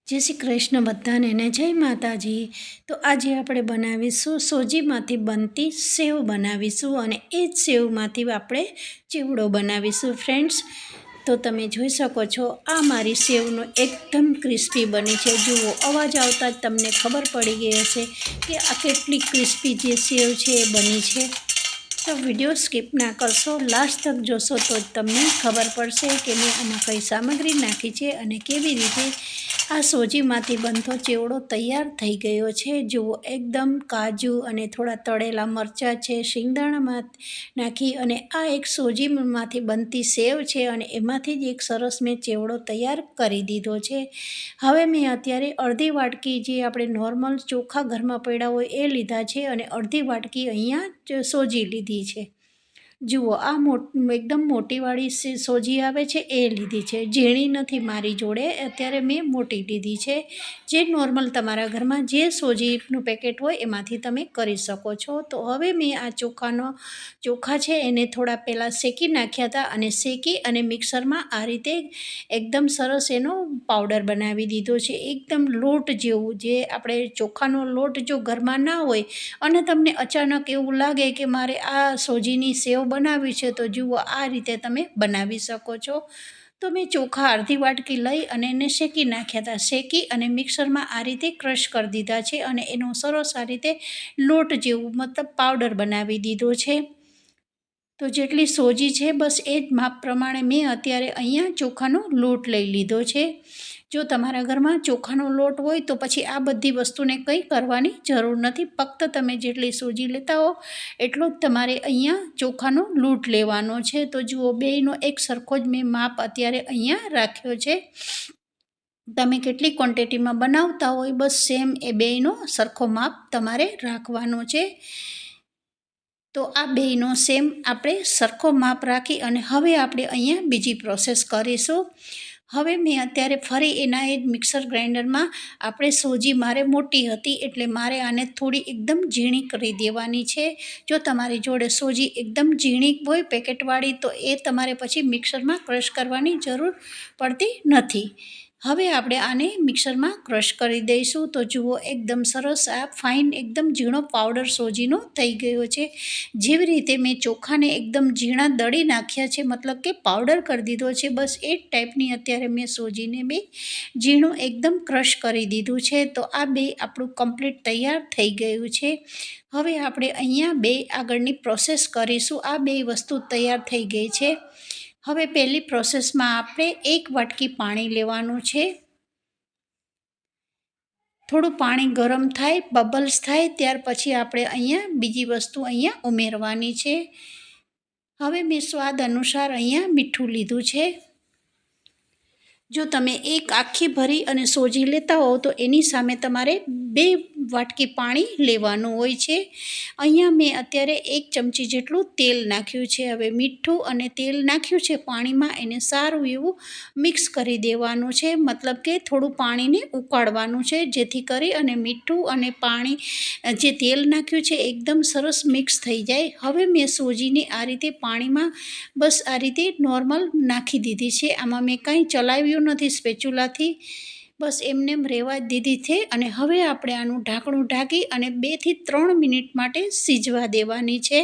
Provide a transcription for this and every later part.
જય શ્રી કૃષ્ણ બધાને ને જય માતાજી। તો આજે આપણે બનાવીશું સોજીમાંથી બનતી સેવ બનાવીશું અને એ જ સેવમાંથી આપણે ચેવડો બનાવીશું ફ્રેન્ડ્સ। તો તમે જોઈ શકો છો આ મારી સેવનો એકદમ ક્રિસ્પી બની છે। જુઓ અવાજ આવતા જ તમને ખબર પડી ગઈ હશે કે આ કેટલી ક્રિસ્પી જે સેવ છે એ બની છે। તો વિડીયો સ્કીપ ના કરશો, લાસ્ટ તક જોશો તો જ તમને ખબર પડશે કે મેં આમાં કઈ સામગ્રી નાખી છે અને કેવી રીતે આ સોજીમાંથી બનતો ચેવડો તૈયાર થઈ ગયો છે। જુઓ એકદમ કાજુ અને થોડા તળેલા મરચાં છે, શિંગદાણામાં નાખી અને આ એક સોજીમાંથી બનતી સેવ છે અને એમાંથી જ એક સરસ મેં ચેવડો તૈયાર કરી દીધો છે। હવે મેં અત્યારે અડધી વાટકી જે આપણે નોર્મલ ચોખા ઘરમાં પડ્યા હોય એ લીધા છે અને અડધી વાટકી અહીંયા સોજી લીધી છે। જુઓ આ એકદમ મોટીવાળી સોજી આવે છે એ લીધી છે, ઝીણી નથી મારી જોડે, અત્યારે મેં મોટી લીધી છે। જે નોર્મલ તમારા ઘરમાં જે સોજીનું પેકેટ હોય એમાંથી તમે કરી શકો છો। તો હવે મેં આ ચોખા છે એને થોડા પહેલાં શેકી નાખ્યા હતા અને શેકી અને મિક્સરમાં આ રીતે એકદમ સરસ એનો પાવડર બનાવી દીધો છે, એકદમ લોટ જેવું। જે આપણે ચોખાનો લોટ જો ઘરમાં ના હોય અને તમને અચાનક એવું લાગે કે મારે આ સોજીની સેવ બનાવી છે તો જુઓ આ રીતે તમે બનાવી શકો છો। તો મેં ચોખા અડધી વાટકી લઈ અને એને શેકી નાખ્યા હતા, શેકી અને મિક્સરમાં આ રીતે ક્રશ કરી દીધા છે અને એનો સરસ આ રીતે લોટ જેવું મતલબ પાવડર બનાવી દીધો છે। તો જેટલી સોજી છે બસ એ જ માપ પ્રમાણે મેં અત્યારે અહીંયા ચોખાનો લોટ લઈ લીધો છે। જો તમારા ઘરમાં ચોખાનો લોટ હોય તો પછી આ બધી વસ્તુને કંઈ કરવાની જરૂર નથી, ફક્ત તમે જેટલી સોજી લેતા હો એટલો જ તમારે અહીંયા ચોખાનો લોટ લેવાનો છે। તો જુઓ બેયનો એક સરખો જ મેં માપ અત્યારે અહીંયા રાખ્યો છે। તમે કેટલી ક્વોન્ટિટીમાં બનાવતા હોય બસ સેમ એ બેયનો સરખો માપ તમારે રાખવાનો છે। તો આ બેયનો સેમ આપણે સરખો માપ રાખી અને હવે આપણે અહીંયા બીજી પ્રોસેસ કરીશું। હવે મેં અત્યારે ફરી એના એ મિક્સર ગ્રાઇન્ડરમાં આપણે સોજી મારે મોટી હતી એટલે મારે આને થોડી એકદમ ઝીણી કરી દેવાની છે। જો તમારી જોડે સોજી એકદમ ઝીણી હોય પેકેટવાળી તો એ તમારે પછી મિક્સરમાં ક્રશ કરવાની જરૂર પડતી નથી। હવે આપણે આને મિક્સરમાં ક્રશ કરી દઈશું। તો જુઓ એકદમ સરસ આ ફાઇન એકદમ ઝીણો પાવડર સોજીનો થઈ ગયો છે। જેવી રીતે મેં ચોખાને એકદમ ઝીણા દળી નાખ્યા છે, મતલબ કે પાવડર કરી દીધો છે, બસ એ જ ટાઈપની અત્યારે મેં સોજીને ઝીણું એકદમ ક્રશ કરી દીધું છે। તો આ બે આપણું કમ્પ્લીટ તૈયાર થઈ ગયું છે। હવે આપણે અહીંયા બે આગળની પ્રોસેસ કરીશું। આ બે વસ્તુ તૈયાર થઈ ગઈ છે। હવે પહેલી પ્રોસેસમાં આપણે એક વાટકી પાણી લેવાનું છે। થોડું પાણી ગરમ થાય, બબલ્સ થાય ત્યાર પછી આપણે અહીંયા બીજી વસ્તુ અહીંયા ઉમેરવાની છે। હવે મેં સ્વાદ અનુસાર અહીંયા મીઠું લીધું છે। જો તમે એક આખી ભરી અને સોજી લેતા હો તો એની સામે તમારે 2 વાટકી પાણી લેવાનું હોય છે। અહીંયા મેં અત્યારે 1 ચમચી જેટલું તેલ નાખ્યું છે। હવે મીઠું અને તેલ નાખ્યું છે પાણીમાં, એને સારું એવું મિક્સ કરી દેવાનું છે, મતલબ કે થોડું પાણીને ઉકાળવાનું છે જેથી કરી અને મીઠું અને પાણી જે તેલ નાખ્યું છે એકદમ સરસ મિક્સ થઈ જાય। હવે મેં સોજીને આ રીતે પાણીમાં બસ આ રીતે નોર્મલ નાખી દીધી છે, આમાં મેં કંઈ ચલાવ્યું નથી સ્પેચ્યુલાથી, બસ એમને રહેવા દીધી છે। અને હવે આપણે આનું ઢાંકણું ઢાંકી અને 2 થી 3 મિનિટ માટે સિજવા દેવાની છે।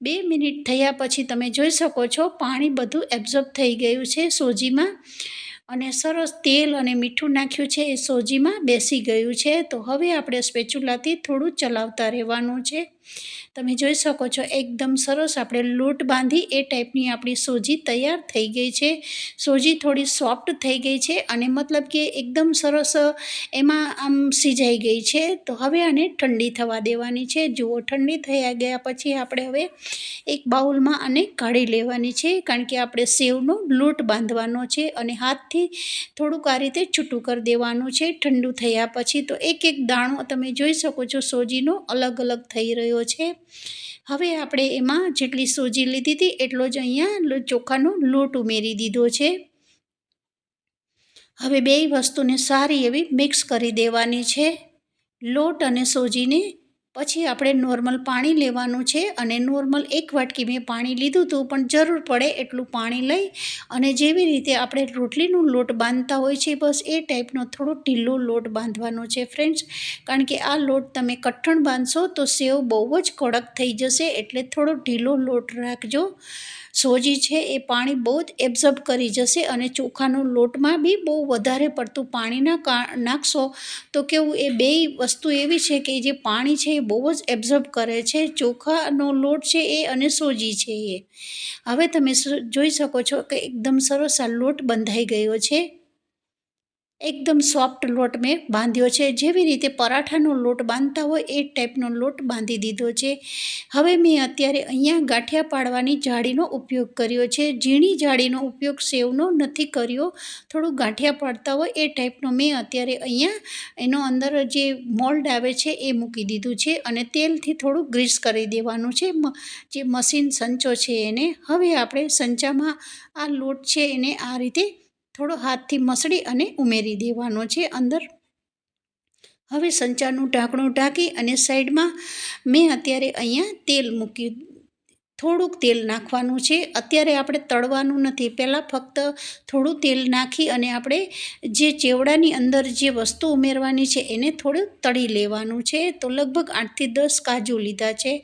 2 મિનિટ થયા પછી તમે જોઈ શકો છો પાણી બધું એબ્ઝોર્બ થઈ ગયું છે સોજીમાં અને સરસ તેલ અને મીઠું નાખ્યું છે એ સોજીમાં બેસી ગયું છે। તો હવે આપણે સ્પેચ્યુલાથી થોડું ચલાવતા રહેવાનું છે। તમે જોઈ શકો છો એકદમ સરસ આપણે લોટ બાંધી એ ટાઈપની આપણી સોજી તૈયાર થઈ ગઈ છે। સોજી થોડી સોફ્ટ થઈ ગઈ છે અને મતલબ કે એકદમ સરસ એમાં આમ સિજાઈ ગઈ છે। તો હવે આને ઠંડી થવા દેવાની છે। જુઓ ઠંડી થઈ ગયા પછી આપણે હવે એક બાઉલમાં આને કાઢી લેવાની છે, કારણ કે આપણે સેવનો લોટ બાંધવાનો છે અને હાથથી થોડુંક આ રીતે છૂટું કરી દેવાનું છે ઠંડુ થયા પછી। તો એક એક દાણો તમે જોઈ શકો છો સોજીનો અલગ અલગ થઈ રહ્યો છે। હવે આપણે એમાં જેટલી સોજી લીધી હતી એટલો જ અહીંયા ચોખાનો લોટ ઉમેરી દીધો છે। હવે બે વસ્તુને સારી એવી મિક્સ કરી દેવાની છે, લોટ અને સોજીને પછી આપણે નોર્મલ પાણી લેવાનું છે અને નોર્મલ 1 વાટકી મેં પાણી લીધું હતું, પણ જરૂર પડે એટલું પાણી લઈ અને જેવી રીતે આપણે રોટલીનો લોટ બાંધતા હોય છે બસ એ ટાઈપનો થોડો ઢીલો લોટ બાંધવાનો છે ફ્રેન્ડ્સ. કારણ કે આ લોટ તમે કઠણ બાંધશો તો સેવ બહુ જ કડક થઈ જશે, એટલે થોડો ઢીલો લોટ રાખજો. સોજી છે એ પાણી બહુ જ એબ્ઝોર્બ કરી જશે અને ચોખાનો લોટમાં બી બહુ વધારે પડતું પાણી નાખશો તો કેવું એ બેય વસ્તુ એવી છે કે જે પાણી છે એ બહુ જ એબ્ઝોર્બ કરે છે, ચોખાનો લોટ છે એ અને સોજી છે એ. હવે તમે જોઈ શકો છો કે એકદમ સરસ આ લોટ બંધાઈ ગયો છે. એકદમ સોફ્ટ લોટ મેં બાંધ્યો છે, જેવી રીતે પરાઠાનો લોટ બાંધતા હોય એ ટાઈપનો લોટ બાંધી દીધો છે. હવે મેં અત્યારે અહીંયા ગાંઠિયા પાડવાની જાળીનો ઉપયોગ કર્યો છે. ઝીણી જાળીનો ઉપયોગ સેવનો નથી કર્યો, થોડું ગાંઠિયા પાડતા હોય એ ટાઈપનો મેં અત્યારે અહીંયા એનો અંદર જે મોલ્ડ આવે છે એ મૂકી દીધું છે અને તેલથી થોડું ગ્રીસ કરી દેવાનું છે, જે મશીન સંચો છે એને. હવે આપણે સંચામાં આ લોટ છે એને આ રીતે થોડો હાથથી મસળી અને ઉમેરી દેવાનો છે અંદર. હવે સંચાનું ઢાંકણું ઢાંકી અને સાઈડમાં મેં અત્યારે અહીંયા તેલ મૂક્યું, થોડુંક તેલ નાખવાનું છે. અત્યારે આપણે તળવાનું નથી, પહેલાં ફક્ત થોડું તેલ નાખી અને આપણે જે ચેવડાની અંદર જે વસ્તુ ઉમેરવાની છે એને થોડું તળી લેવાનું છે. તો લગભગ 8થી 10 કાજુ લીધા છે.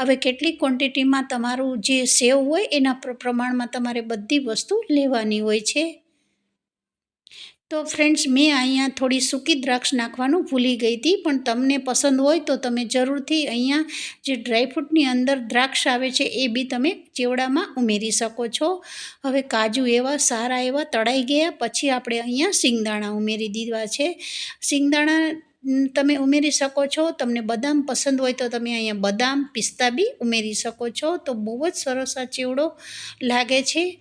હવે કેટલી ક્વોન્ટિટીમાં તમારું જે સેવ હોય એના પ્રમાણમાં તમારે બધી વસ્તુ લેવાની હોય છે. તો ફ્રેન્ડ્સ, મેં અહીંયા થોડી સૂકી દ્રાક્ષ નાખવાનું ભૂલી ગઈ હતી, પણ તમને પસંદ હોય તો તમે જરૂરથી અહીંયા જે ડ્રાયફ્રૂટની અંદર દ્રાક્ષ આવે છે એ બી તમે ચેવડામાં ઉમેરી શકો છો. હવે કાજુ એવા સારા એવા તળાઈ ગયા પછી આપણે અહીંયા સિંગદાણા ઉમેરી દીધા છે. સિંગદાણા તમે ઉમેરી શકો છો. તમને બદામ પસંદ હોય તો તમે અહીંયા બદામ, પિસ્તા બી ઉમેરી શકો છો. તો બહુ જ સરસ આ ચેવડો લાગે છે.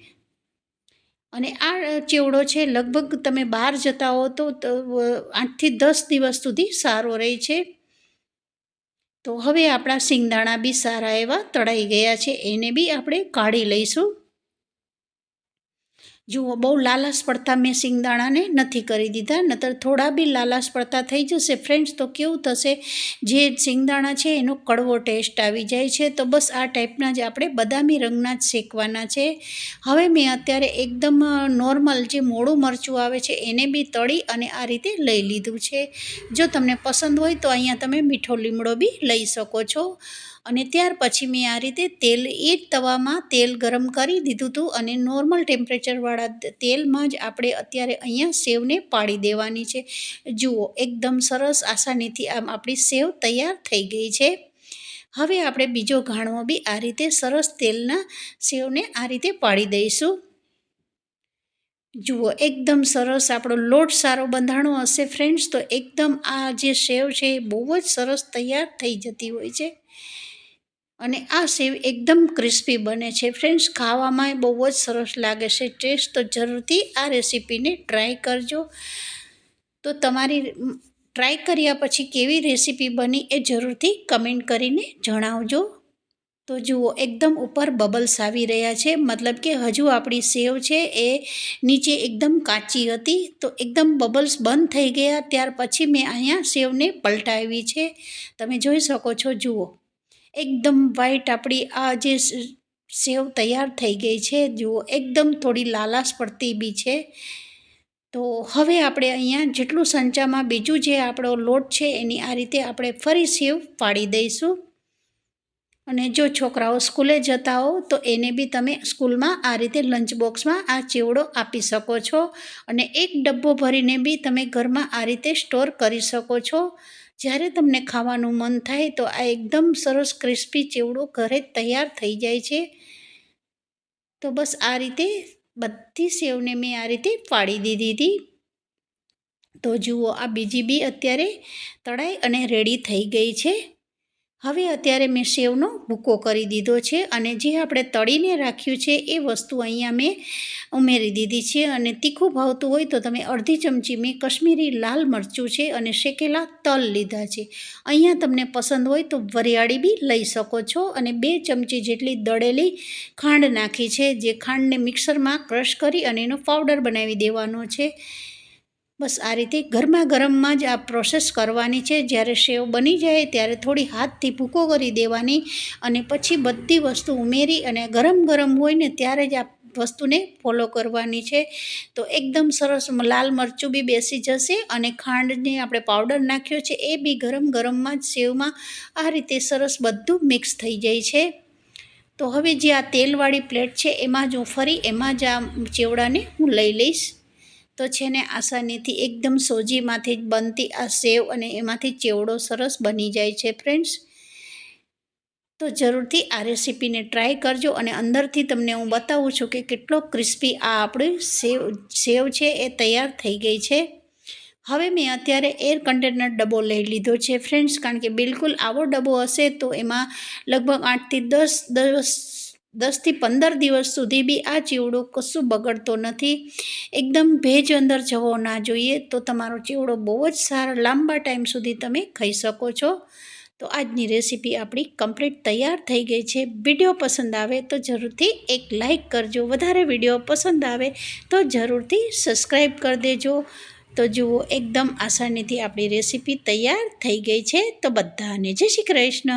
અને આ ચેવડો છે લગભગ તમે બહાર જતા હો તો 8થી 10 દિવસ સુધી સારો રહે છે. તો હવે આપણા સિંગદાણા બી સારા એવા તળાઈ ગયા છે, એને બી આપણે કાઢી લઈશું. જુઓ, બહુ લાલાશ પડતા મેં સિંગદાણાને નથી કરી દીધા, નહીતર થોડા બી લાલાશ પડતા થઈ જશે ફ્રેન્ડ્સ તો કેવું થશે, જે સિંગદાણા છે એનો કડવો ટેસ્ટ આવી જાય છે. તો બસ આ ટાઈપના જ આપણે બદામી રંગના જ શેકવાના છે. હવે મેં અત્યારે એકદમ નોર્મલ જે મોડું મરચું આવે છે એને બી તળી અને આ રીતે લઈ લીધું છે. જો તમને પસંદ હોય તો અહીંયા તમે મીઠો લીમડો બી લઈ શકો છો. અને ત્યાર પછી મેં આ રીતે તેલ એ જ તવામાં તેલ ગરમ કરી દીધું હતું અને નોર્મલ ટેમ્પરેચરવાળા તેલમાં જ આપણે અત્યારે અહીંયા સેવને પાડી દેવાની છે. જુઓ, એકદમ સરસ આસાનીથી આમ આપણી સેવ તૈયાર થઈ ગઈ છે. હવે આપણે બીજો ઘાણવો બી આ રીતે સરસ તેલના સેવને આ રીતે પાડી દઈશું. જુઓ, એકદમ સરસ આપણો લોટ સારો બંધાણો હશે ફ્રેન્ડ્સ તો એકદમ આ જે સેવ છે એ બહુ જ સરસ તૈયાર થઈ જતી હોય છે. અને આ સેવ એકદમ ક્રિસ્પી બને છે ફ્રેન્ડ્સ, ખાવામાં બહુ જ સરસ લાગે છે ટેસ્ટ. તો જરૂરથી આ રેસીપીને ટ્રાય કરજો. તો તમારી ટ્રાય કર્યા પછી કેવી રેસીપી બની એ જરૂરથી કમેન્ટ કરીને જણાવજો. તો જુઓ, એકદમ ઉપર બબલ્સ આવી રહ્યા છે, મતલબ કે હજુ આપણી સેવ છે એ નીચે એકદમ કાચી હતી. તો એકદમ બબલ્સ બંધ થઈ ગયા ત્યાર પછી મેં અહીંયા સેવને પલટાવી છે. તમે જોઈ શકો છો. જુઓ, એકદમ વ્હાઈટ આપણી આ જે સેવ તૈયાર થઈ ગઈ છે. જુઓ, એકદમ થોડી લાલાશ પડતી બી છે. તો હવે આપણે અહીંયા જેટલું સંચામાં બીજું જે આપણો લોટ છે એની આ રીતે આપણે ફરી સેવ પાડી દઈશું. અને જો છોકરાઓ સ્કૂલે જતા હો તો એને બી તમે સ્કૂલમાં આ રીતે લંચ બોક્સમાં આ ચેવડો આપી શકો છો. અને એક ડબ્બો ભરીને બી તમે ઘરમાં આ રીતે સ્ટોર કરી શકો છો. જ્યારે તમને ખાવાનું મન થાય તો આ એકદમ સરસ ક્રિસ્પી ચેવડો ઘરે તૈયાર થઈ જાય છે. તો બસ આ રીતે બધી સેવને મેં આ રીતે પાડી દીધી હતી. તો જુઓ, આ બીજી બી અત્યારે તળાઈ અને રેડી થઈ ગઈ છે. હવે અત્યારે મેં સેવનો ભૂકો કરી દીધો છે અને જે આપણે તળીને રાખ્યું છે એ વસ્તુ અહીંયા મેં ઉમેરી દીધી છે. અને તીખું ભાવતું હોય તો તમે અડધી ચમચી મેં કશ્મીરી લાલ મરચું છે અને શેકેલા તલ લીધા છે. અહીંયા તમને પસંદ હોય તો વરિયાળી બી લઈ શકો છો. અને 2 ચમચી જેટલી દળેલી ખાંડ નાખી છે, જે ખાંડને મિક્સરમાં ક્રશ કરી અને એનો પાવડર બનાવી દેવાનો છે. બસ આ રીતે ગરમા ગરમમાં જ આ પ્રોસેસ કરવાની છે. જ્યારે સેવ બની જાય ત્યારે થોડી હાથથી ભૂકો કરી દેવાની અને પછી બધી વસ્તુ ઉમેરી અને ગરમ ગરમ હોય ને ત્યારે જ આ વસ્તુને ફોલો કરવાની છે. તો એકદમ સરસ લાલ મરચું બી બેસી જશે અને ખાંડને આપણે પાવડર નાખ્યો છે એ બી ગરમ ગરમમાં જ સેવમાં આ રીતે સરસ બધું મિક્સ થઈ જાય છે. તો હવે જે આ તેલવાળી પ્લેટ છે એમાં જ હું ફરી એમાં જ આ ચેવડાને હું લઈ લઈશ. તો છે ને આસાનીથી એકદમ સોજીમાંથી જ બનતી આ સેવ અને એમાંથી ચેવડો સરસ બની જાય છે ફ્રેન્ડ્સ. તો જરૂરથી આ રેસીપીને ટ્રાય કરજો અને અંદરથી તમને હું બતાવું છું કે કેટલો ક્રિસ્પી આ આપણી સેવ છે એ તૈયાર થઈ ગઈ છે. હવે મેં અત્યારે એર કન્ટેનર ડબ્બો લઈ લીધો છે ફ્રેન્ડ્સ, કારણ કે બિલકુલ આવો ડબ્બો હશે તો એમાં લગભગ 10થી 15 દિવસ સુધી બી આ ચેવડો કશું બગડતો નથી. એકદમ ભેજ અંદર જવો ના જોઈએ, તો તમારો ચેવડો બહુ જ સારા લાંબા ટાઈમ સુધી તમે ખાઈ શકો છો. તો આજની રેસીપી આપણી કમ્પ્લીટ તૈયાર થઈ ગઈ છે. વિડીયો પસંદ આવે તો જરૂરથી એક લાઈક કરજો. વધારે વિડીયો પસંદ આવે તો જરૂરથી સબસ્ક્રાઈબ કરી દેજો. તો જુઓ એકદમ આસાનીથી આપણી રેસીપી તૈયાર થઈ ગઈ છે. તો બધાને જય શ્રી કૃષ્ણ.